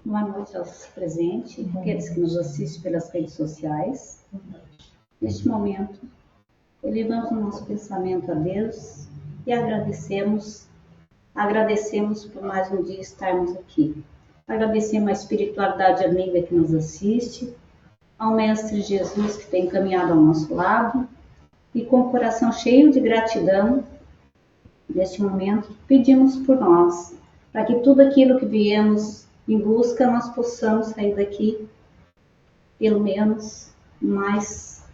Boa noite aos presentes, aqueles que nos assistem pelas redes sociais. Neste momento, elevamos o nosso pensamento a Deus e agradecemos por mais um dia estarmos aqui. Agradecemos a espiritualidade amiga que nos assiste, ao Mestre Jesus que tem caminhado ao nosso lado e com o coração cheio de gratidão, neste momento, pedimos por nós, para que tudo aquilo que viemos em busca, nós possamos sair daqui, pelo menos, mais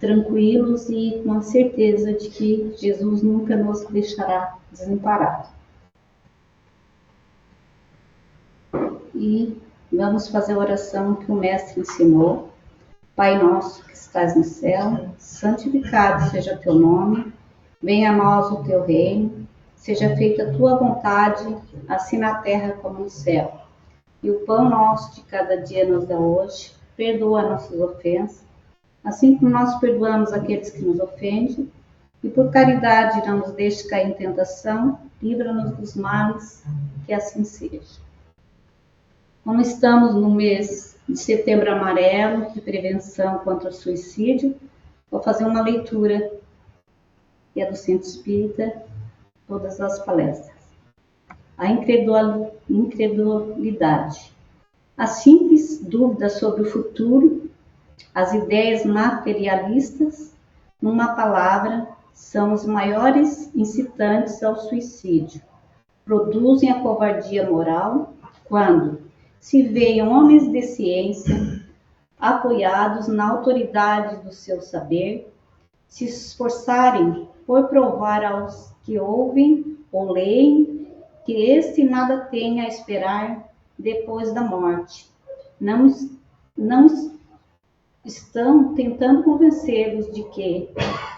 tranquilos e com a certeza de que Jesus nunca nos deixará desamparados. E vamos fazer a oração que o Mestre ensinou. Pai nosso que estás no céu, santificado seja teu nome, venha a nós o teu reino, seja feita a tua vontade, assim na terra como no céu. E o pão nosso de cada dia nos dá hoje, perdoa nossas ofensas, assim como nós perdoamos aqueles que nos ofendem, e por caridade não nos deixe cair em tentação, livra-nos dos males, que assim seja. Como estamos no mês de Setembro Amarelo, de prevenção contra o suicídio, vou fazer uma leitura, que é do Centro Espírita, todas as palestras. A incredulidade. A simples dúvida sobre o futuro, as ideias materialistas, numa palavra, são os maiores incitantes ao suicídio. Produzem a covardia moral quando se veem homens de ciência apoiados na autoridade do seu saber, se esforçarem por provar aos que ouvem ou leem que este nada tem a esperar depois da morte. Não estão tentando convencê-los de que,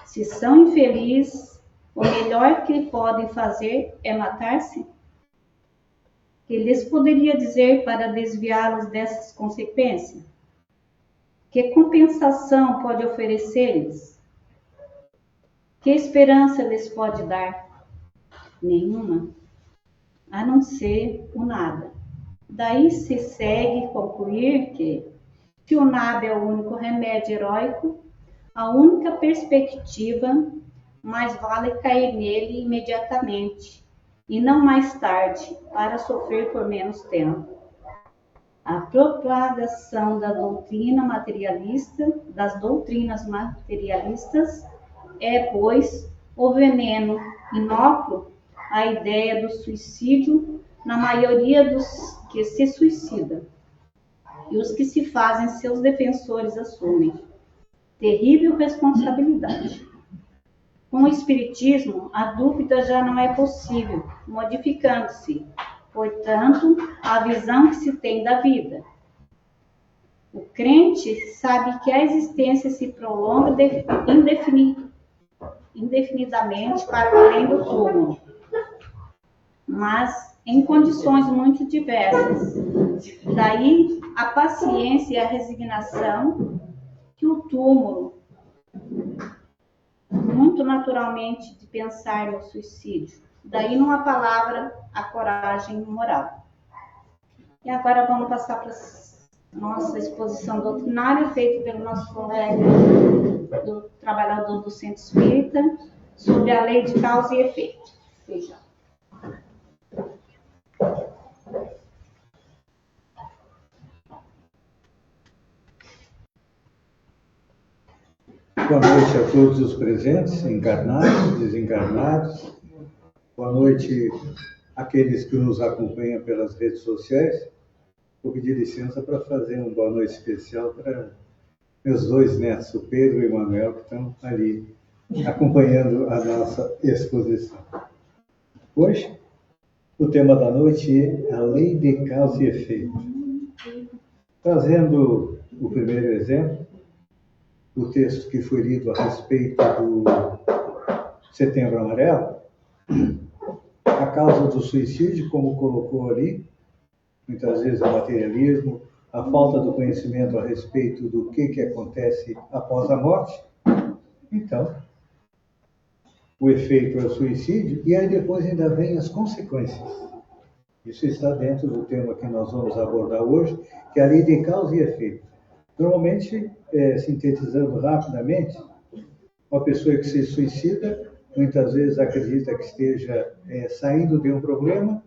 se são infelizes, o melhor que podem fazer é matar-se? Que lhes poderia dizer para desviá-los dessas consequências? Que compensação pode oferecer-lhes? Que esperança lhes pode dar? Nenhuma, a não ser o nada. Daí se segue concluir que, se o nada é o único remédio heróico, a única perspectiva, mais vale cair nele imediatamente, e não mais tarde, para sofrer por menos tempo. A propagação da doutrina materialista, das doutrinas materialistas, é, pois, o veneno inócuo à ideia do suicídio na maioria dos que se suicidam, e os que se fazem seus defensores assumem terrível responsabilidade. Com o Espiritismo, a dúvida já não é possível, modificando-se, portanto, a visão que se tem da vida. O crente sabe que a existência se prolonga indefinidamente para além do túmulo, mas em condições muito diversas. Daí a paciência e a resignação que o túmulo, muito naturalmente, de pensar no suicídio. Daí, numa palavra, a coragem moral. E agora vamos passar para a nossa exposição doutrinária, feita pelo nosso colega do trabalhador do Centro Espírita, sobre a lei de causa e efeito. Vejam. Boa noite a todos os presentes, encarnados, desencarnados. Boa noite àqueles que nos acompanham pelas redes sociais. Vou pedir licença para fazer uma boa noite especial para meus dois netos, o Pedro e o Manuel, que estão ali acompanhando a nossa exposição. Hoje, o tema da noite é a lei de causa e efeito. Trazendo o primeiro exemplo, o texto que foi lido a respeito do Setembro Amarelo, a causa do suicídio, como colocou ali, muitas vezes o materialismo, a falta do conhecimento a respeito do que acontece após a morte. Então, o efeito é o suicídio, e aí depois ainda vem as consequências. Isso está dentro do tema que nós vamos abordar hoje, que é a lei de causa e efeito. Normalmente, sintetizando rapidamente, uma pessoa que se suicida, muitas vezes acredita que esteja saindo de um problema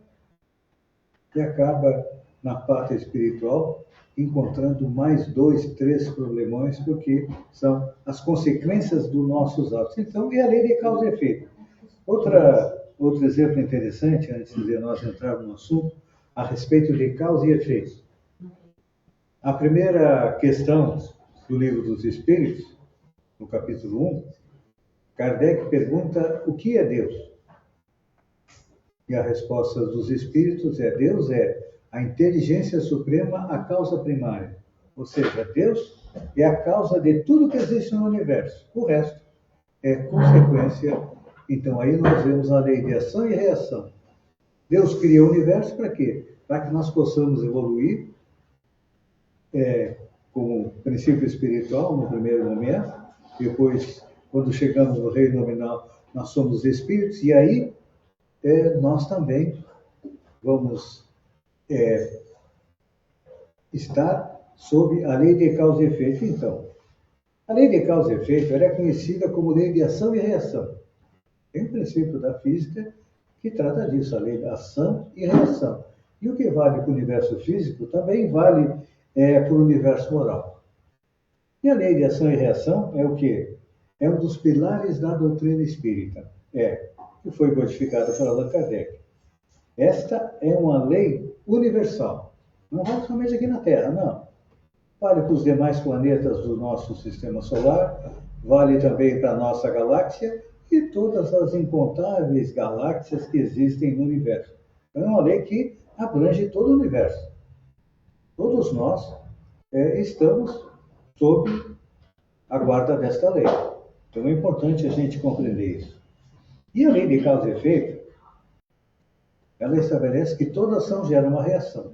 e acaba, na parte espiritual, encontrando mais 2, 3 problemões, porque são as consequências dos nossos atos. Então, é a lei de causa e efeito. Outro exemplo interessante, antes de nós entrarmos no assunto, a respeito de causa e efeito. A primeira questão do Livro dos Espíritos, no capítulo 1, Kardec pergunta o que é Deus? E a resposta dos Espíritos é: Deus é a inteligência suprema, a causa primária. Ou seja, Deus é a causa de tudo que existe no universo. O resto é consequência. Então, aí nós vemos a lei de ação e reação. Deus criou o universo para quê? Para que nós possamos evoluir como princípio espiritual, no primeiro momento. Depois, quando chegamos no reino nominal, nós somos espíritos. E aí, nós também vamos estar sob a lei de causa e efeito. Então, a lei de causa e efeito ela é conhecida como lei de ação e reação. Tem um princípio da física que trata disso, a lei da ação e reação. E o que vale para o universo físico também vale para o universo moral. E a lei de ação e reação é o quê? É um dos pilares da doutrina espírita. Que foi codificada por Allan Kardec. Esta é uma lei universal. Não vale somente aqui na Terra, não. Vale para os demais planetas do nosso sistema solar, vale também para a nossa galáxia e todas as incontáveis galáxias que existem no universo. É uma lei que abrange todo o universo. Todos nós estamos sob a guarda desta lei. Então é importante a gente compreender isso. E a lei de causa e efeito, ela estabelece que toda ação gera uma reação.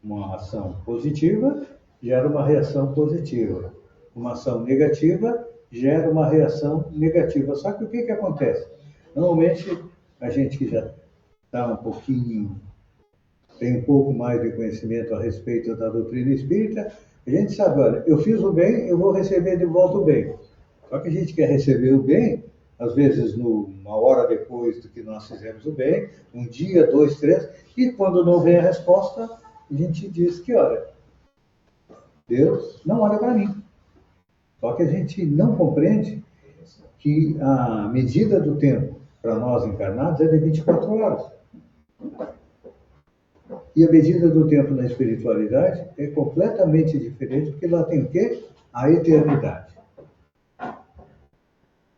Uma ação positiva gera uma reação positiva. Uma ação negativa gera uma reação negativa. Só que o que acontece? Normalmente, a gente que já está tem um pouco mais de conhecimento a respeito da doutrina espírita, a gente sabe, olha, eu fiz o bem, eu vou receber de volta o bem. Só que a gente quer receber o bem, às vezes uma hora depois do que nós fizemos o bem, um dia, 2, 3, e quando não vem a resposta, a gente diz que, olha, Deus não olha para mim. Só que a gente não compreende que a medida do tempo para nós encarnados é de 24 horas. E a medida do tempo na espiritualidade é completamente diferente, porque lá tem o quê? A eternidade.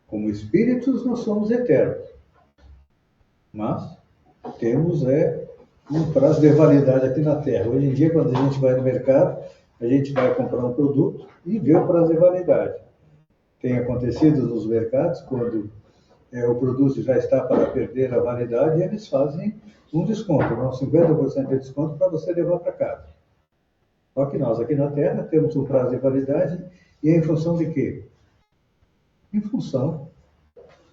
Como espíritos, nós somos eternos. Mas temos um prazo de validade aqui na Terra. Hoje em dia, quando a gente vai no mercado, a gente vai comprar um produto e vê o prazo de validade. Tem acontecido nos mercados, quando o produto já está para perder a validade, eles fazem um desconto, 50% de desconto para você levar para casa. Só que nós aqui na Terra temos um prazo de validade, e é em função de quê? Em função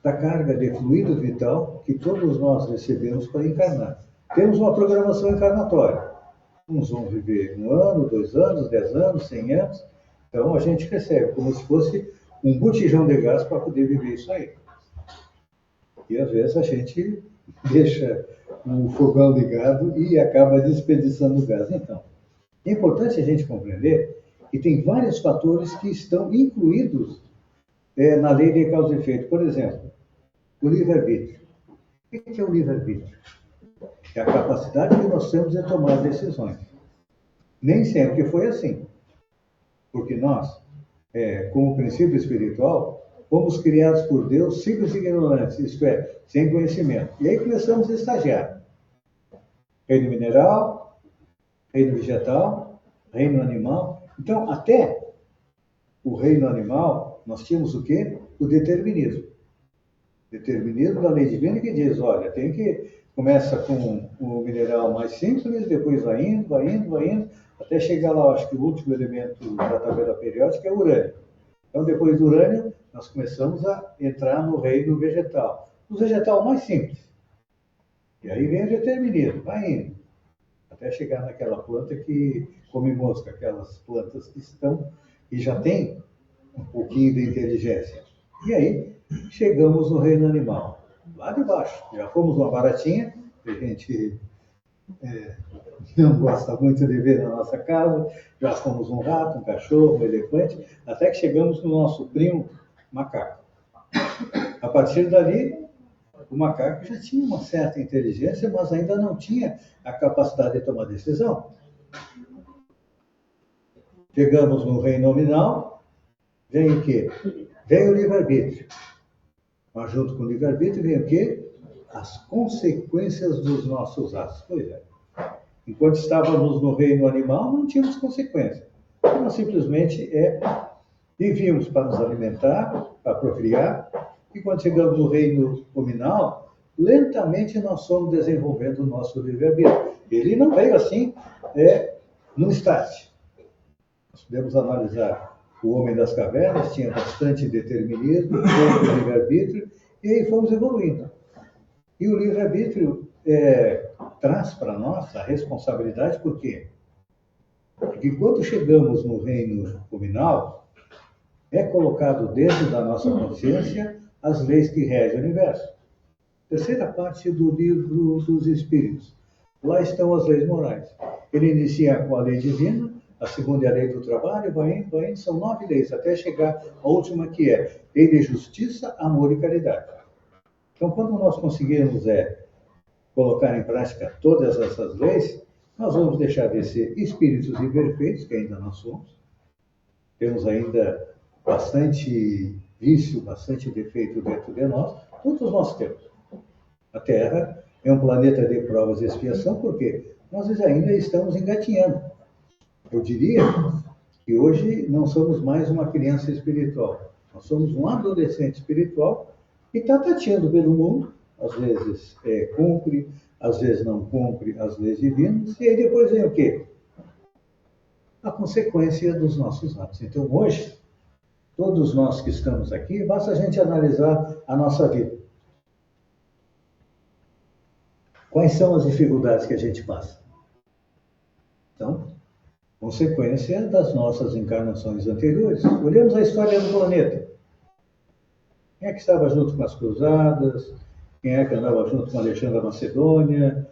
da carga de fluido vital que todos nós recebemos para encarnar. Temos uma programação encarnatória. Uns vão viver 1 ano, 2 anos, 10 anos, 100 anos. Então a gente recebe como se fosse um botijão de gás para poder viver isso aí. E às vezes a gente deixa o fogão ligado e acaba desperdiçando o gás. Então, é importante a gente compreender E tem vários fatores que estão incluídos na lei de causa e efeito. Por exemplo, o livre-arbítrio. O que é o livre-arbítrio? É a capacidade que nós temos de tomar decisões. Nem sempre foi assim. Porque nós, como princípio espiritual, fomos criados por Deus simples e ignorantes, isto é, sem conhecimento. E aí começamos a estagiar. Reino mineral, reino vegetal, reino animal. Então, até o reino animal, nós tínhamos o quê? O determinismo. Determinismo da lei divina que diz, olha, tem que... Começa com o mineral mais simples, depois vai indo, até chegar lá, acho que o último elemento da tabela periódica é o urânio. Então, depois do urânio, nós começamos a entrar no reino vegetal. O vegetal mais simples. E aí vem o determinismo, vai indo. Até chegar naquela planta que come mosca, aquelas plantas que estão e já tem um pouquinho de inteligência. E aí, chegamos no reino animal. Lá de baixo. Já fomos uma baratinha, que a gente não gosta muito de ver na nossa casa. Já fomos um rato, um cachorro, um elefante, até que chegamos no nosso primo macaco. A partir dali, o macaco já tinha uma certa inteligência, mas ainda não tinha a capacidade de tomar decisão. Chegamos no reino nominal, vem o quê? Vem o livre-arbítrio. Mas junto com o livre-arbítrio vem o quê? As consequências dos nossos atos. Pois é. Enquanto estávamos no reino animal, não tínhamos consequência. Nós simplesmente vivíamos para nos alimentar, para procriar, e quando chegamos no reino nominal, lentamente nós fomos desenvolvendo o nosso livre-arbítrio. Ele não veio assim, no start. Nós podemos analisar o homem das cavernas, tinha bastante determinismo, pouco livre-arbítrio, e aí fomos evoluindo. E o livre-arbítrio traz para nós a responsabilidade, por quê? Porque quando chegamos no reino nominal, é colocado dentro da nossa consciência as leis que regem o universo. Terceira parte do livro dos Espíritos. Lá estão as leis morais. Ele inicia com a lei divina, a segunda é a lei do trabalho, vai indo, são 9 leis, até chegar à última que é lei de justiça, amor e caridade. Então, quando nós conseguirmos colocar em prática todas essas leis, nós vamos deixar de ser espíritos imperfeitos, que ainda não somos. Temos ainda bastante vício, bastante defeito dentro de nós, todos nós temos. A Terra é um planeta de provas e expiação, porque nós ainda estamos engatinhando. Eu diria que hoje não somos mais uma criança espiritual, nós somos um adolescente espiritual que está tateando pelo mundo, às vezes cumpre, às vezes não cumpre as leis divinas, e aí depois vem o quê? A consequência dos nossos atos. Então hoje, todos nós que estamos aqui, basta a gente analisar a nossa vida. Quais são as dificuldades que a gente passa? Então, consequência das nossas encarnações anteriores. Olhamos a história do planeta. Quem é que estava junto com as cruzadas? Quem é que andava junto com Alexandre da Macedônia?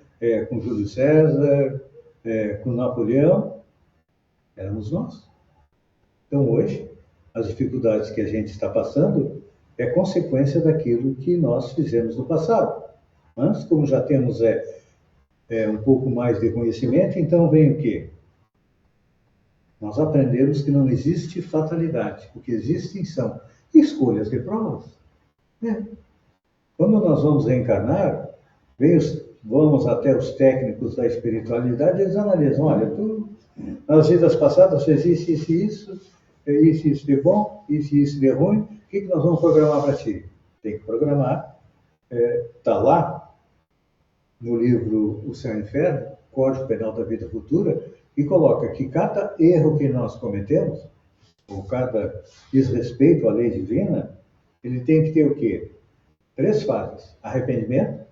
Com Júlio César? Com Napoleão? Éramos nós. Então, hoje, as dificuldades que a gente está passando é consequência daquilo que nós fizemos no passado. Mas, como já temos um pouco mais de conhecimento, então vem o quê? Nós aprendemos que não existe fatalidade. O que existem são escolhas de provas. Quando nós vamos reencarnar, vamos até os técnicos da espiritualidade, eles analisam, olha, tu, nas vidas passadas fez isso de bom, isso de ruim, o que nós vamos programar para ti? Tem que programar. Está lá, no livro O Céu e o Inferno, Código Penal da Vida Futura, e coloca que cada erro que nós cometemos, ou cada desrespeito à lei divina, ele tem que ter o quê? 3 fases: arrependimento,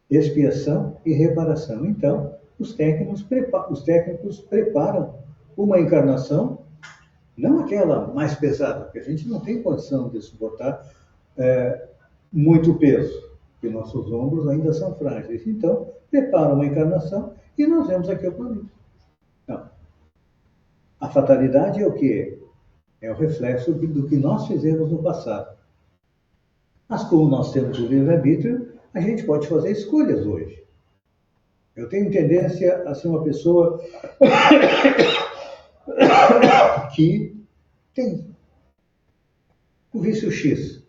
expiação e reparação. Então, os técnicos preparam uma encarnação, não aquela mais pesada, porque a gente não tem condição de suportar muito peso, porque nossos ombros ainda são frágeis. Então, preparam uma encarnação e nós vemos aqui o planeta. Não. A fatalidade é o quê? É o reflexo do que nós fizemos no passado. Mas como nós temos o livre-arbítrio, a gente pode fazer escolhas hoje. Eu tenho tendência a ser uma pessoa que tem o vício X.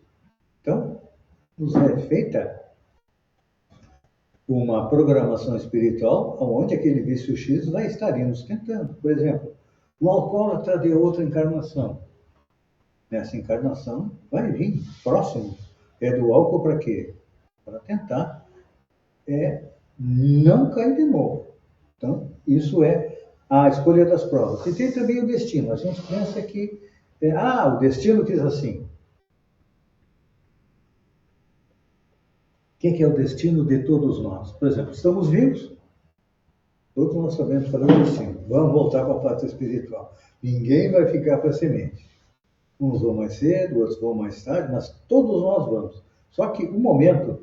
Então, nos é feita uma programação espiritual onde aquele vício X vai estar nos tentando. Por exemplo, um alcoólatra de outra encarnação. Nessa encarnação vai vir próximo. É do álcool para quê? Para tentar não cair de novo. Então, isso é a escolha das provas. E tem também o destino. A gente pensa que, o destino quis assim. O que é o destino de todos nós? Por exemplo, estamos vivos, todos nós sabemos qual é o destino. Vamos voltar para a parte espiritual. Ninguém vai ficar para a semente. Uns vão mais cedo, outros vão mais tarde, mas todos nós vamos. Só que o momento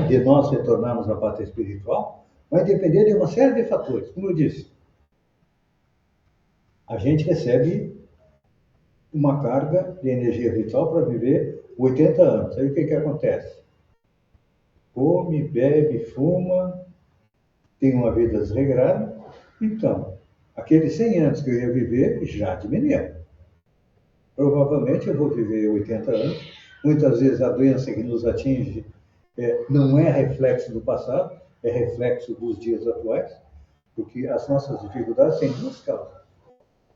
de nós retornarmos à parte espiritual vai depender de uma série de fatores. Como eu disse, a gente recebe uma carga de energia vital para viver 80 anos. Aí o que acontece? Come, bebe, fuma, tem uma vida desregrada. Então, aqueles 100 anos que eu ia viver já diminuíram. Provavelmente eu vou viver 80 anos. Muitas vezes a doença que nos atinge não é reflexo do passado, é reflexo dos dias atuais, porque as nossas dificuldades têm duas causas.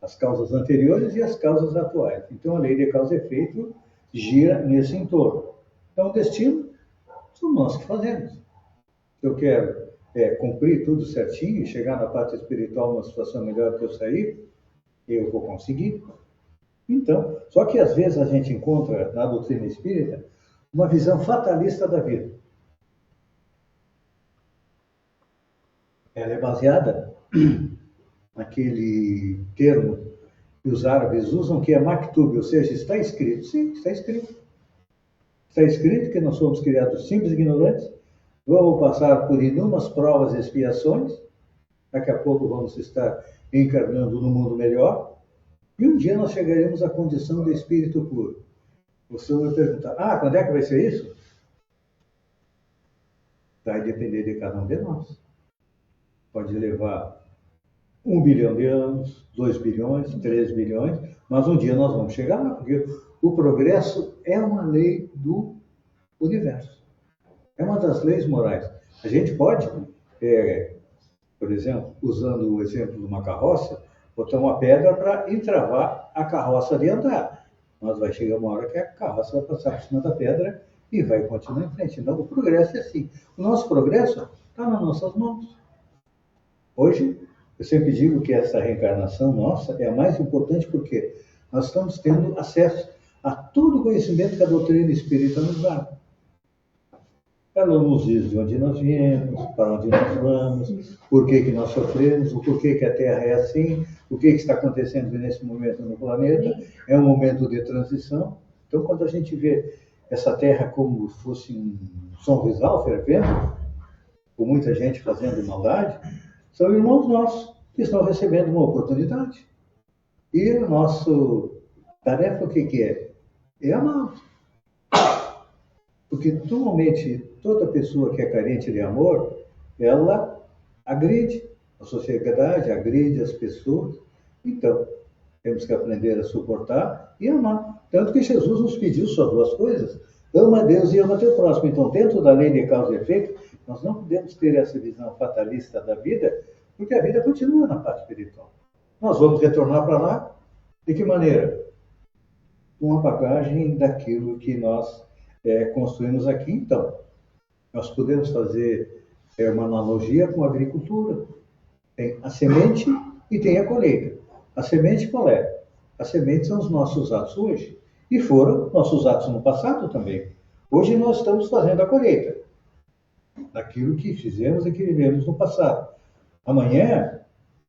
As causas anteriores e as causas atuais. Então, a lei de causa e efeito gira nesse entorno. Então, o destino somos nós que fazemos. Se eu quero cumprir tudo certinho e chegar na parte espiritual numa situação melhor do que eu sair, eu vou conseguir. Então, só que às vezes a gente encontra na doutrina espírita uma visão fatalista da vida. Ela é baseada naquele termo que os árabes usam, que é maktub, ou seja, está escrito. Sim, está escrito. Está escrito que nós somos criados simples e ignorantes, vamos passar por inúmeras provas e expiações, daqui a pouco vamos estar encarnando no mundo melhor, e um dia nós chegaremos à condição de espírito puro. O senhor vai perguntar, quando é que vai ser isso? Vai depender de cada um de nós. Pode levar 1 bilhão de anos, 2 bilhões, 3 bilhões, mas um dia nós vamos chegar lá, porque o progresso é uma lei do universo. É uma das leis morais. A gente pode, por exemplo, usando o exemplo de uma carroça, botar uma pedra para entravar a carroça de andar. Mas vai chegar uma hora que a carroça vai passar por cima da pedra e vai continuar em frente. Então, o progresso é assim. O nosso progresso está nas nossas mãos. Hoje, eu sempre digo que essa reencarnação nossa é a mais importante porque nós estamos tendo acesso a todo o conhecimento que a doutrina espírita nos dá. Ela nos diz de onde nós viemos, para onde nós vamos, por que nós sofremos, o porquê que a Terra é assim, o que está acontecendo nesse momento no planeta. É um momento de transição. Então, quando a gente vê essa Terra como se fosse um sonrisal fervendo, com muita gente fazendo maldade, são irmãos nossos que estão recebendo uma oportunidade. E a nossa tarefa, o que é? É amar. Porque, normalmente, toda pessoa que é carente de amor, ela agride a sociedade, agride as pessoas. Então, temos que aprender a suportar e amar. Tanto que Jesus nos pediu só duas coisas: ama a Deus e ama teu próximo. Então, dentro da lei de causa e efeito, nós não podemos ter essa visão fatalista da vida, porque a vida continua na parte espiritual. Nós vamos retornar para lá. De que maneira? Com a bagagem daquilo que nós construímos aqui. Então, nós podemos fazer uma analogia com a agricultura. Tem a semente e tem a colheita. A semente qual é? A semente são os nossos atos hoje. E foram nossos atos no passado também. Hoje nós estamos fazendo a colheita daquilo que fizemos e que vivemos no passado. Amanhã,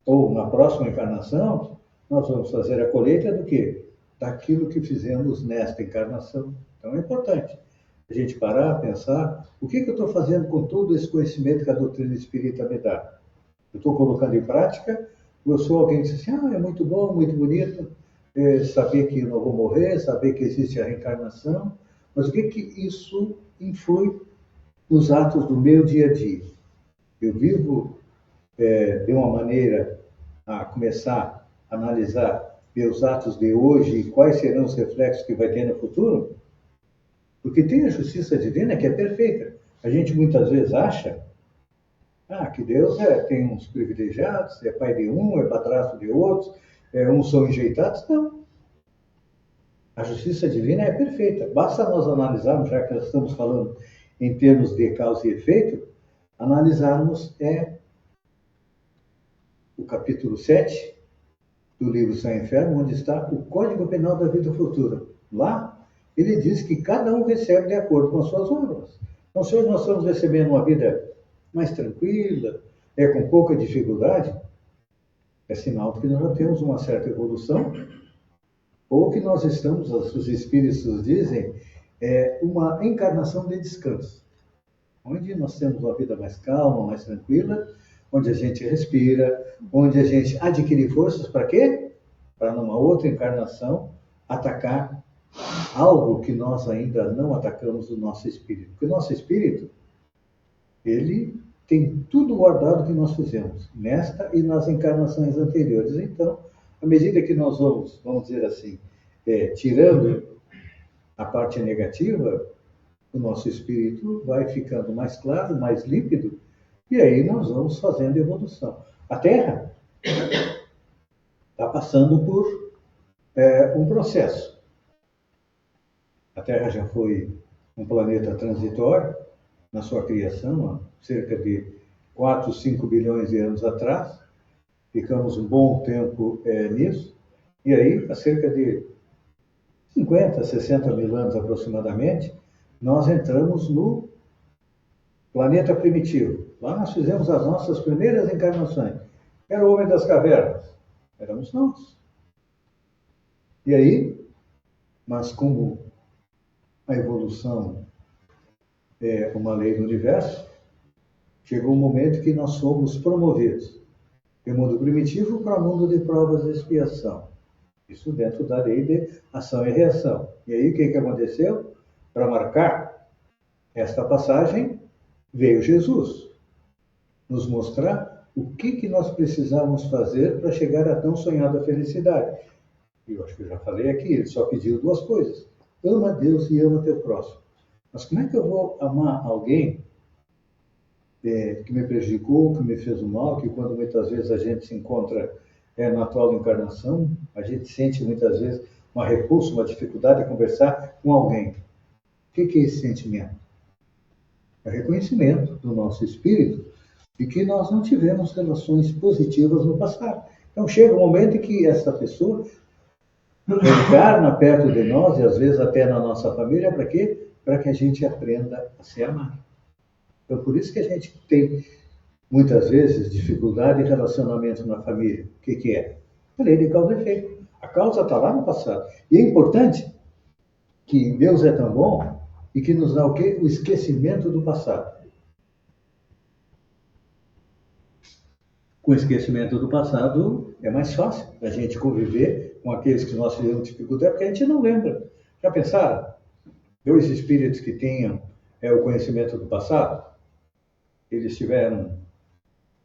ou na próxima encarnação, nós vamos fazer a colheita do quê? Daquilo que fizemos nesta encarnação. Então é importante a gente parar, pensar, o que eu estou fazendo com todo esse conhecimento que a doutrina espírita me dá? Eu estou colocando em prática Eu sou alguém que diz assim, é muito bom, muito bonito, saber que eu não vou morrer, saber que existe a reencarnação, mas o que que isso influi nos atos do meu dia a dia? Eu vivo de uma maneira a começar a analisar meus atos de hoje e quais serão os reflexos que vai ter no futuro? Porque tem a justiça divina que é perfeita. A gente muitas vezes acha que Deus tem uns privilegiados, é pai de um, é padrasto de outros, uns são enjeitados. Não. A justiça divina é perfeita. Basta nós analisarmos, já que nós estamos falando em termos de causa e efeito, analisarmos o capítulo 7 do livro Céu e Inferno, onde está o Código Penal da Vida Futura. Lá, ele diz que cada um recebe de acordo com as suas obras. Então, se hoje nós estamos recebendo uma vida mais tranquila, com pouca dificuldade, é sinal de que nós já temos uma certa evolução, ou que nós estamos, os espíritos dizem, uma encarnação de descanso, onde nós temos uma vida mais calma, mais tranquila, onde a gente respira, onde a gente adquire forças para quê? Para numa outra encarnação atacar algo que nós ainda não atacamos do nosso espírito. Porque o nosso espírito, ele tem tudo guardado que nós fizemos, nesta e nas encarnações anteriores. Então, à medida que nós vamos dizer assim, tirando a parte negativa, o nosso espírito vai ficando mais claro, mais límpido, e aí nós vamos fazendo evolução. A Terra está passando por um processo. A Terra já foi um planeta transitório na sua criação, há cerca de 4, 5 bilhões de anos atrás. Ficamos um bom tempo nisso. E aí, há cerca de 50, 60 mil anos aproximadamente, nós entramos no planeta primitivo. Lá nós fizemos as nossas primeiras encarnações. Era o homem das cavernas. Éramos nós. E aí, mas como a evolução é uma lei do universo, chegou um momento que nós fomos promovidos do mundo primitivo para o mundo de provas e expiação. Isso dentro da lei de ação e reação. E aí, o que aconteceu? Para marcar esta passagem, veio Jesus nos mostrar o que nós precisamos fazer para chegar à tão sonhada felicidade. E eu acho que eu já falei aqui, ele só pediu duas coisas. Ama a Deus e ama teu próximo. Mas como é que eu vou amar alguém que me prejudicou, que me fez o mal, que quando muitas vezes a gente se encontra na atual encarnação, a gente sente muitas vezes uma repulsa, uma dificuldade de conversar com alguém. O que é esse sentimento? É o reconhecimento do nosso espírito de que nós não tivemos relações positivas no passado. Então chega um momento em que essa pessoa encarna perto de nós, e às vezes até na nossa família, para quê? Para que a gente aprenda a se amar. Então por isso que a gente tem, muitas vezes, dificuldade em relacionamento na família. O que é? A lei de causa e efeito. A causa está lá no passado. E é importante que Deus é tão bom e que nos dá o quê? O esquecimento do passado. Com o esquecimento do passado é mais fácil a gente conviver com aqueles que nós tivemos dificuldade, porque a gente não lembra. Já pensaram? Dois espíritos que tenham o conhecimento do passado, eles tiveram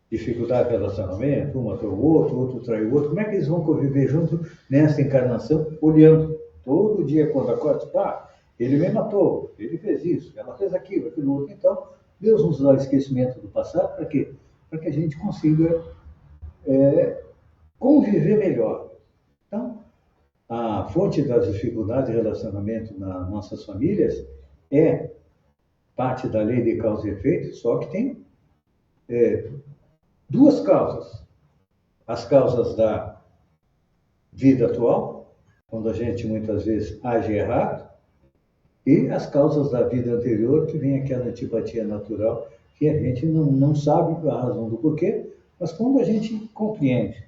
dificuldade de relacionamento, um matou o outro traiu o outro, como é que eles vão conviver junto nessa encarnação, olhando todo dia quando acorda, ele me matou, ele fez isso, ela fez aquilo outro. Então, Deus nos dá o esquecimento do passado, para quê? Para que a gente consiga conviver melhor. Então, a fonte das dificuldades de relacionamento nas nossas famílias é parte da lei de causa e efeito, só que tem duas causas. As causas da vida atual, quando a gente muitas vezes age errado, e as causas da vida anterior, que vem aquela antipatia natural, que a gente não sabe a razão do porquê, mas quando a gente compreende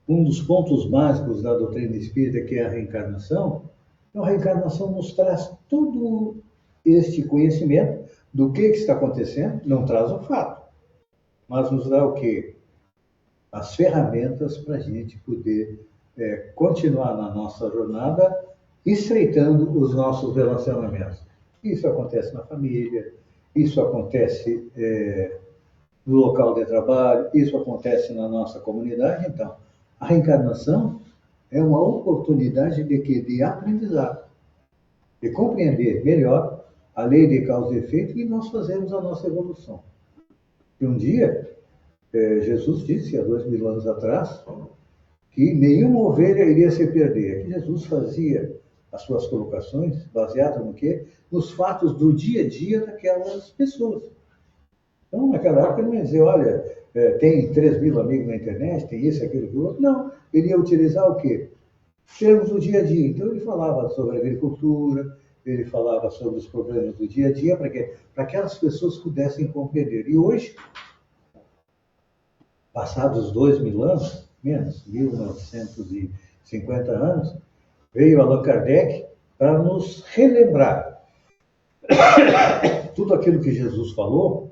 um dos pontos básicos da doutrina espírita, que é a reencarnação, então a reencarnação nos traz todo este conhecimento do que está acontecendo, não traz o fato. mas nos dá o quê? As ferramentas para a gente poder continuar na nossa jornada, estreitando os nossos relacionamentos. Isso acontece na família, isso acontece no local de trabalho, isso acontece na nossa comunidade. Então, a reencarnação é uma oportunidade de quê? De aprendizado, de compreender melhor a lei de causa e efeito e nós fazemos a nossa evolução. E um dia, Jesus disse, há 2000 anos atrás, que nenhuma ovelha iria se perder. Jesus fazia as suas colocações baseadas no quê? Nos fatos do dia a dia daquelas pessoas. Então, naquela época, ele não ia dizer, olha, tem 3.000 amigos na internet, tem isso, aquilo, aquilo outro. Não, ele ia utilizar o quê? Termos do dia a dia. Então, ele falava sobre agricultura, ele falava sobre os problemas do dia a dia, para que aquelas pessoas pudessem compreender. E hoje, passados 2.000 anos, menos, 1950 anos, veio Allan Kardec para nos relembrar tudo aquilo que Jesus falou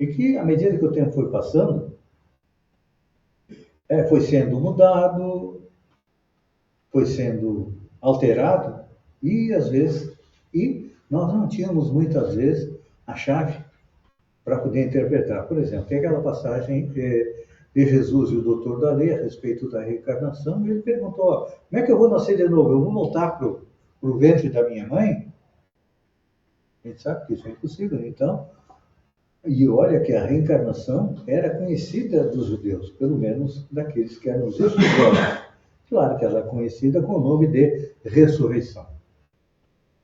e que, à medida que o tempo foi passando, foi sendo mudado, foi sendo alterado e, às vezes, nós não tínhamos, muitas vezes, a chave para poder interpretar. Por exemplo, tem aquela passagem de Jesus e o doutor da lei a respeito da reencarnação, e ele perguntou, como é que eu vou nascer de novo? Eu vou voltar para o ventre da minha mãe? A gente sabe que isso é impossível, então. E olha que a reencarnação era conhecida dos judeus, pelo menos daqueles que eram os estudiosos. Claro que ela é conhecida com o nome de ressurreição.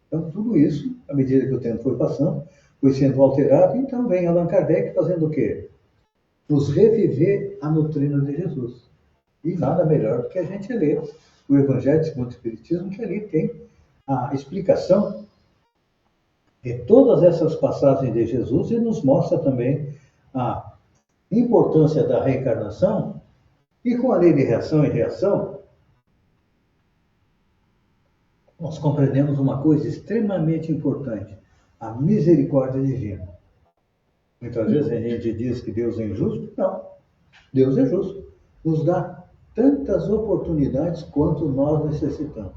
Então, tudo isso, à medida que o tempo foi passando, foi sendo alterado, então vem Allan Kardec fazendo o quê? Nos reviver a doutrina de Jesus. E nada melhor do que a gente ler o Evangelho segundo o Espiritismo, que ali tem a explicação de todas essas passagens de Jesus e nos mostra também a importância da reencarnação. E com a lei de reação e reação, nós compreendemos uma coisa extremamente importante, a misericórdia divina. Muitas vezes a gente diz que Deus é injusto. Não, Deus é justo. Nos dá tantas oportunidades quanto nós necessitamos.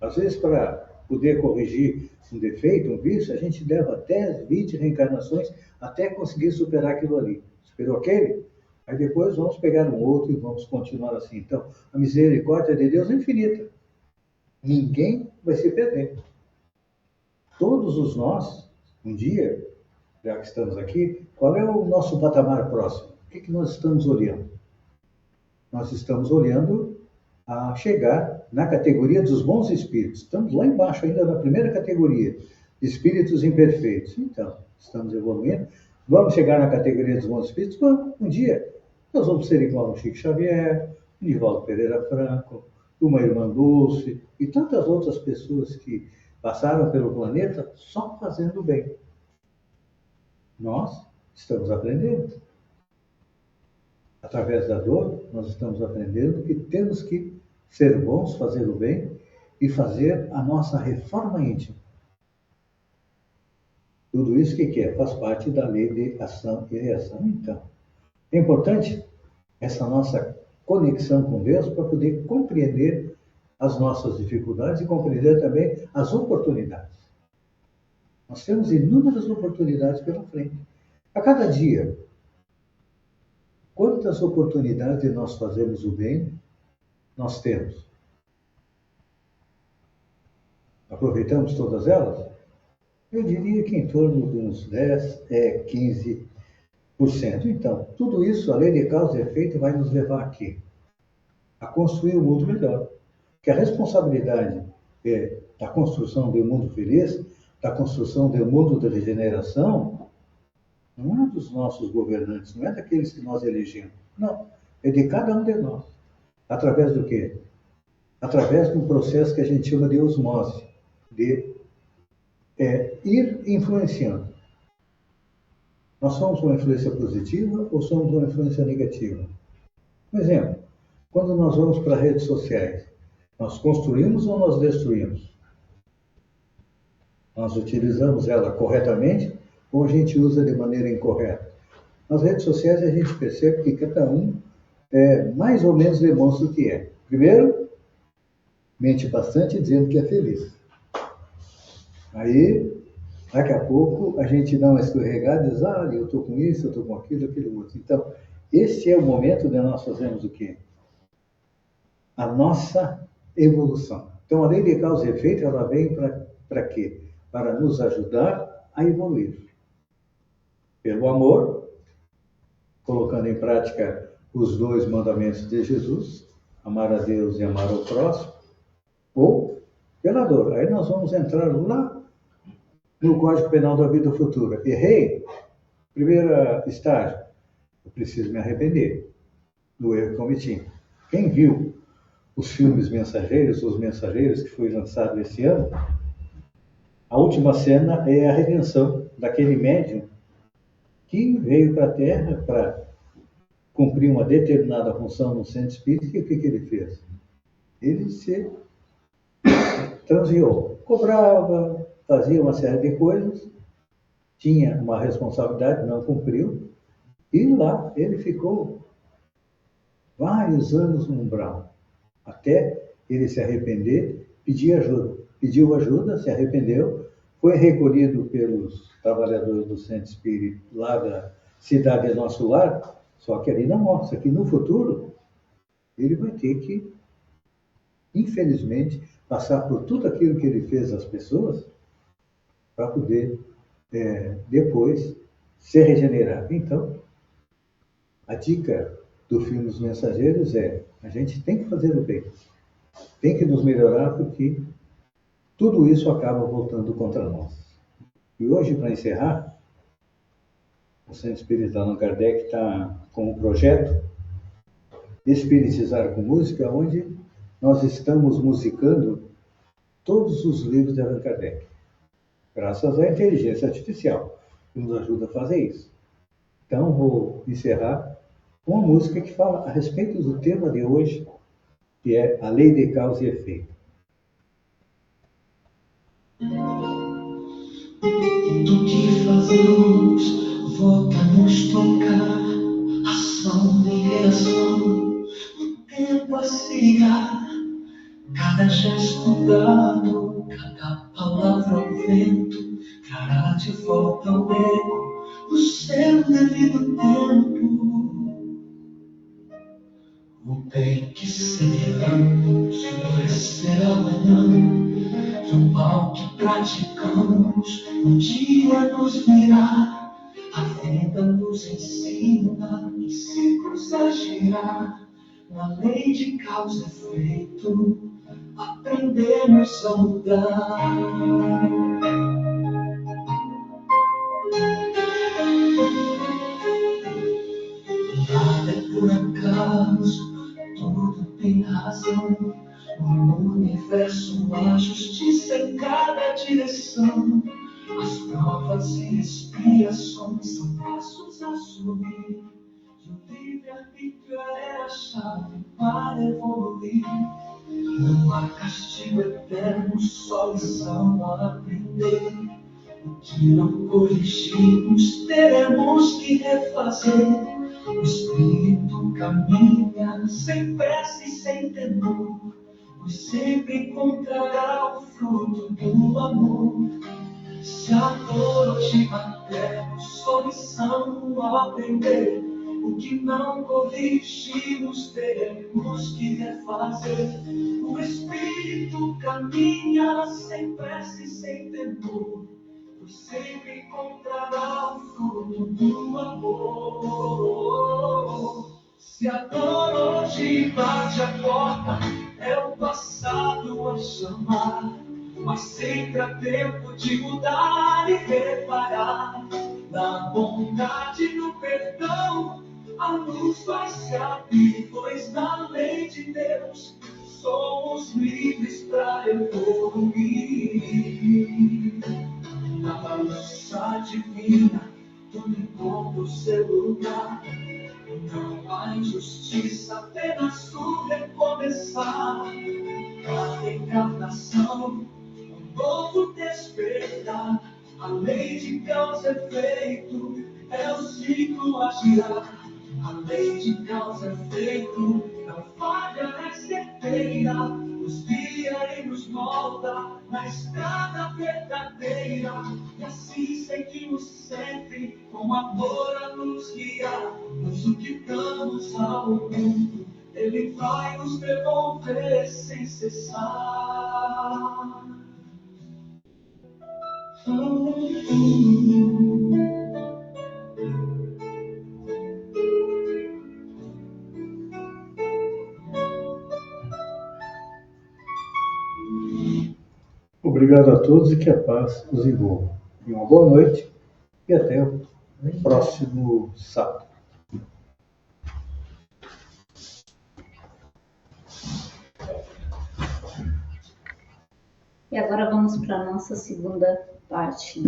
Às vezes, para poder corrigir um defeito, um vício, a gente leva 10, 20 reencarnações até conseguir superar aquilo ali. Superou aquele? Aí depois vamos pegar um outro e vamos continuar assim. Então, a misericórdia de Deus é infinita. Ninguém vai se perder. Todos os nós, um dia, já que estamos aqui, qual é o nosso patamar próximo? O que nós estamos olhando? Nós estamos olhando a chegar na categoria dos bons espíritos. Estamos lá embaixo, ainda na primeira categoria, espíritos imperfeitos. Então, estamos evoluindo. Vamos chegar na categoria dos bons espíritos? Vamos. Um dia, nós vamos ser igual ao Chico Xavier, Nivaldo Pereira Franco, uma irmã Dulce e tantas outras pessoas que passaram pelo planeta só fazendo bem. Nós estamos aprendendo. Através da dor, nós estamos aprendendo que temos que ser bons, fazer o bem e fazer a nossa reforma íntima. Tudo isso que é? Faz parte da lei de ação e reação. Então, é importante essa nossa conexão com Deus para poder compreender as nossas dificuldades e compreender também as oportunidades. Nós temos inúmeras oportunidades pela frente. A cada dia, quantas oportunidades de nós fazermos o bem nós temos? Aproveitamos todas elas? Eu diria que em torno de uns 10, 15%. Então, tudo isso, a lei de causa e efeito, vai nos levar aqui, a construir um mundo melhor. Que a responsabilidade da construção de um mundo feliz, da construção de um mundo de regeneração, não é dos nossos governantes, não é daqueles que nós elegemos. Não, é de cada um de nós. Através do quê? Através de um processo que a gente chama de osmose, de ir influenciando. Nós somos uma influência positiva ou somos uma influência negativa? Por exemplo, quando nós vamos para redes sociais, nós construímos ou nós destruímos? Nós utilizamos ela corretamente ou a gente usa de maneira incorreta? Nas redes sociais a gente percebe que cada um mais ou menos demonstra o que é. Primeiro, mente bastante dizendo que é feliz. Aí, daqui a pouco, a gente dá uma escorregada e diz, eu estou com isso, eu estou com aquilo, aquilo outro. Então, este é o momento de nós fazermos o quê? A nossa evolução. Então, a lei de causa e efeito, ela vem para quê? Para nos ajudar a evoluir. Pelo amor, colocando em prática os 2 mandamentos de Jesus, amar a Deus e amar ao próximo, ou pela dor. Aí nós vamos entrar lá no Código Penal da Vida Futura. Errei, primeiro estágio, eu preciso me arrepender do erro que cometi. Quem viu os filmes Mensageiros, Os Mensageiros, que foi lançado esse ano, a última cena é a redenção daquele médium que veio para a Terra para cumprir uma determinada função no centro espírita. E o que ele fez? Ele se transviou, cobrava, fazia uma série de coisas, tinha uma responsabilidade, não cumpriu, e lá ele ficou vários anos no umbral, até ele se arrepender, pediu ajuda, se arrependeu, foi recolhido pelos trabalhadores do centro espírita lá da cidade Nosso Lar, só que ali não mostra que no futuro ele vai ter que, infelizmente, passar por tudo aquilo que ele fez às pessoas para poder depois se regenerar. Então, a dica do filme Os Mensageiros é: a gente tem que fazer o bem, tem que nos melhorar, porque tudo isso acaba voltando contra nós. E hoje, para encerrar, o Centro Espírita Allan Kardec está com um projeto Espiritizar com Música, onde nós estamos musicando todos os livros de Allan Kardec, graças à inteligência artificial, que nos ajuda a fazer isso. Então, vou encerrar com uma música que fala a respeito do tema de hoje, que é a lei de causa e efeito. Do que fazemos, volta a nos tocar, ação e reação, o tempo a seguir, cada gesto dado, cada palavra ao vento, trará de volta ao eco, o seu devido tempo. O bem que semeamos, florescerá amanhã, e o mal que praticamos, um dia nos virá. A vida nos ensina em ciclos a girar, na lei de causa e efeito, aprendemos a mudar. Nada é por acaso, tudo tem razão. No universo há justiça em cada direção. As provas e expiações são passos a subir. E o livre-arbítrio é a chave para evoluir. Não há castigo eterno, só lição a aprender. O que não corrigimos, teremos que refazer. O espírito caminha sem pressa e sem temor, pois sempre encontrará o fruto do amor. Se a dor hoje batemos, só lição a aprender. O que não corrigimos, teremos que refazer. O espírito caminha sem pressa e sem temor, pois sempre encontrará o fruto do amor. Se a dor hoje bate a porta, é o passado a chamar, mas sempre há tempo de mudar e reparar. Na bondade e no perdão, a luz vai se abrir, pois na lei de Deus somos livres para evoluir. Na luz divina, tudo encontra o seu lugar. Não há injustiça, apenas o recomeçar. Cada encarnação, um novo despertar. A lei de causa e efeito é o ciclo a girar. A lei de causa e efeito não falha, é certeira. Nos guia e nos molda na estrada verdadeira. E assim seguimos sempre, com amor a nos guiar. Nos unitamos ao mundo, Ele vai nos devolver sem cessar. Obrigado a todos e que a paz os envolva. E uma boa noite e até o próximo sábado. E agora vamos para a nossa segunda parte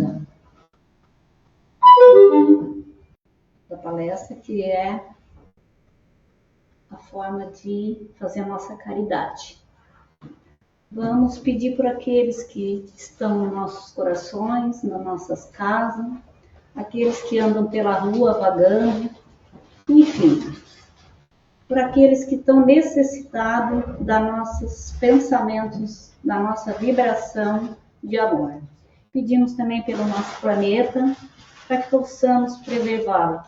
da palestra, que é a forma de fazer a nossa caridade. Vamos pedir por aqueles que estão nos nossos corações, nas nossas casas, aqueles que andam pela rua vagando, enfim, por aqueles que estão necessitados dos nossos pensamentos, da nossa vibração de amor. Pedimos também pelo nosso planeta, para que possamos preservá-lo.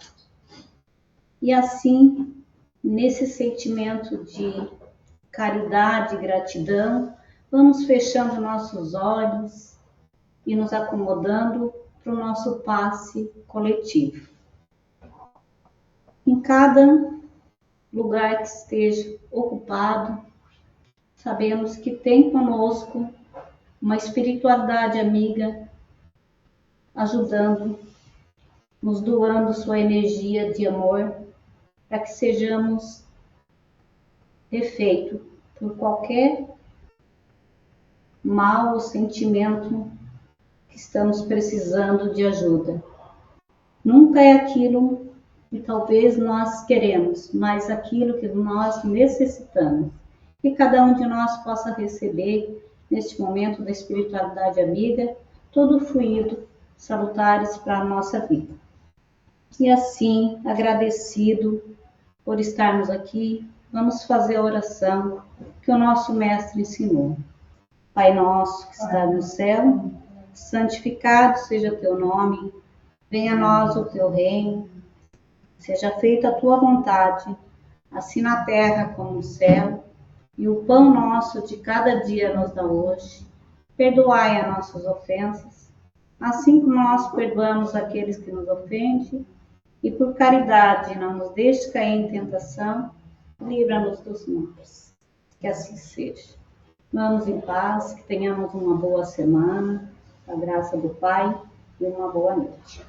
E assim, nesse sentimento de caridade e gratidão, vamos fechando nossos olhos e nos acomodando para o nosso passe coletivo. Em cada lugar que esteja ocupado, sabemos que tem conosco uma espiritualidade amiga, ajudando, nos doando sua energia de amor, para que sejamos refeitos por qualquer mal ou sentimento que estamos precisando de ajuda. Nunca é aquilo que talvez nós queremos, mas aquilo que nós necessitamos. Que cada um de nós possa receber, neste momento da espiritualidade amiga, todo o fluido salutares para a nossa vida. E assim, agradecido por estarmos aqui, vamos fazer a oração que o nosso Mestre ensinou. Pai nosso que está no céu, santificado seja teu nome, venha a nós o teu reino, seja feita a tua vontade, assim na terra como no céu, e o pão nosso de cada dia nos dá hoje. Perdoai as nossas ofensas, assim como nós perdoamos aqueles que nos ofendem, e por caridade não nos deixe cair em tentação, livra-nos dos males. Que assim seja. Vamos em paz, que tenhamos uma boa semana, a graça do Pai e uma boa noite.